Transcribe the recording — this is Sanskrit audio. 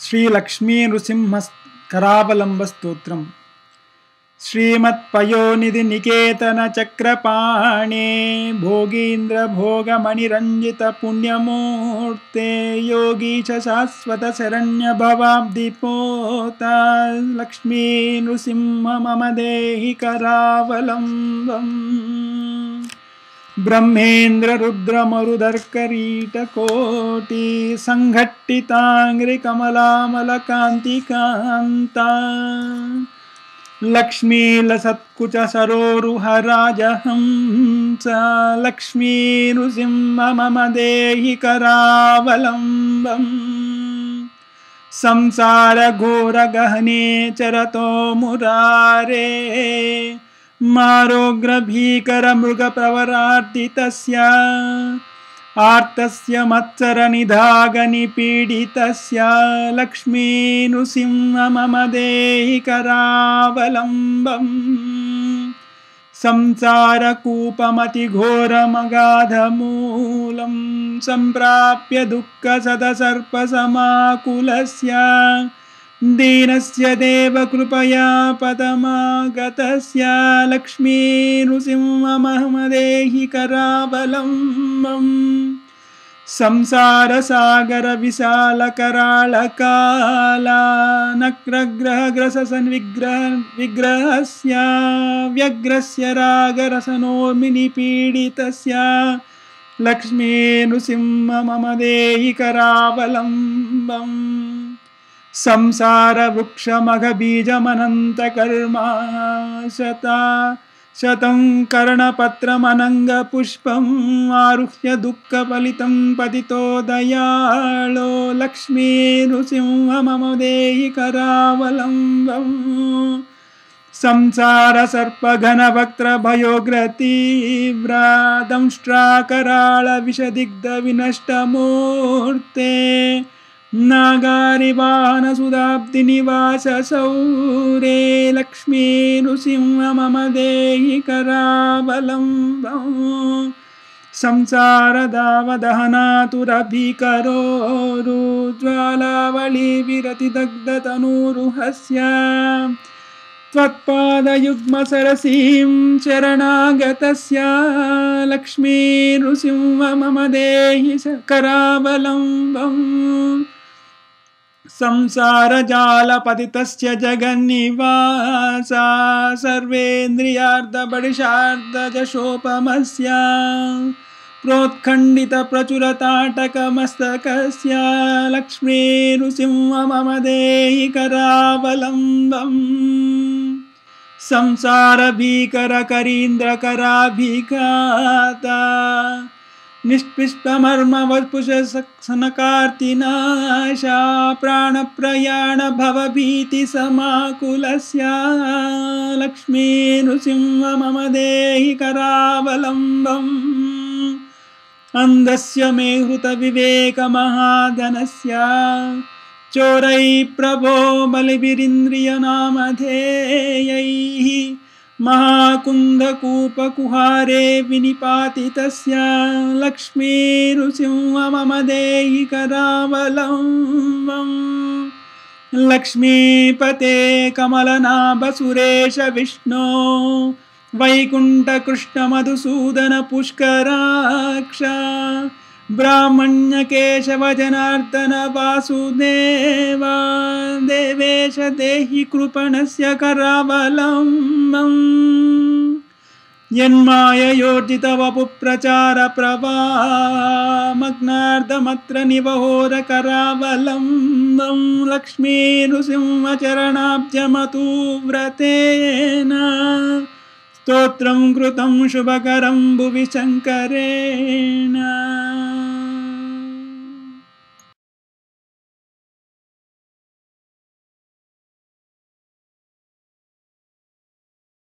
श्रीलक्ष्मी नृसिंहकरावलम्बस्तोत्रम् श्रीमत्पयोनिधि निकेतन चक्रपाणे भोगीन्द्र भोगमणिरञ्जित पुण्यमूर्ते योगीश शाश्वत शरण्य भवाब्धिपोता लक्ष्मी नृसिंह मम देहि करावलम्बम् ब्रह्मेन्द्र रुद्र मरुदर्करीटकोटि संघट्टितांग्रि कमलामलकान्तिकान्ता लक्ष्मी लसत्कुच सरोरुहराजहंस लक्ष्मी नृसिंह मम देहि करावलम्बम् संसार घोर गहने चरतो मुरारे मारोग्र भीकर मृग प्रवरार्दितस्य आर्तस्य मत्सर निधाग निपीडितस्य लक्ष्मी नृसिंह मम देहि करावलम्बम् संसार कूपमति घोरमगाधमूलं सम्प्राप्य दुःख सदसर्प समाकुलस्य दीनस्य देव कृपया पदमागतस्य लक्ष्मी नृसिंह मम देहि करावलम्बम् संसार सागर विशाल कराल काला नक्रग्रह ग्रसन् विग्रहस्य व्यग्रस्य रागरसनोर्मिनि पीडितस्य लक्ष्मी नृसिंह मम देहि करावलम्बम् संसार वृक्ष मघ बीजमनंत कर्मा शतं कर्णपत्रमनंग पुष्पम् आरुह्य दुःख फलितं पतितो दयालो लक्ष्मी नृसिंह मम देहि करावलम्बम् संसार सर्प घन वक्त्र भयोग्र तीव्रा दंष्ट्रा कराळ विषदिग्ध विनष्ट मूर्ते नागारिवाहन सुधाब्धि निवास सौरे लक्ष्मी नृसिंह मम देहि करावलम्बम् संसार दावदहनातुरभिकरोरुज्ज्वालावली विरति दग्ध तनूरुहस्य त्वत्पादयुग्म सरसीं शरणागतस्य लक्ष्मी नृसिंह मम देहि करावलम्बम् संसार जालपतितस्य जगन्निवासा सर्वेन्द्रियार्धबडिशार्धजशोपमस्य प्रोत्खण्डित प्रचुरताटकमस्तकस्य लक्ष्मी नृसिंह मम देहि करावलम्बम् संसार भीकर करीन्द्र कराभिघाता निष्पिष्टमर्म वपुष सनकार्तिनाशा प्राणप्रयाण भवभीति समाकुलस्य लक्ष्मी नृसिंह मम देहि करावलम्बम् अन्धस्य मे हृत विवेक महाधनस्य चोरै प्रभो बलिभिरिन्द्रिय नामधेयैः महाकुन्धकूपकुहारे विनिपातितस्य लक्ष्मी नृसिंह मम देहि करावलम्बम् लक्ष्मीपते कमलनाभ सुरेश विष्णो वैकुण्ठ कृष्ण मधुसूदन पुष्कराक्ष ब्राह्मण्य केशव जनार्दन वासुदेव देवेश देहि कृपणस्य करावलम्बम् यन्माययोर्जित वपुप्रचार प्रवामग्नार्धमत्र निवहोर करावलम्बम् लक्ष्मी नृसिंह चरणाब्जमतु व्रतेन स्तोत्रं कृतं शुभकरं भुवि शङ्करेण।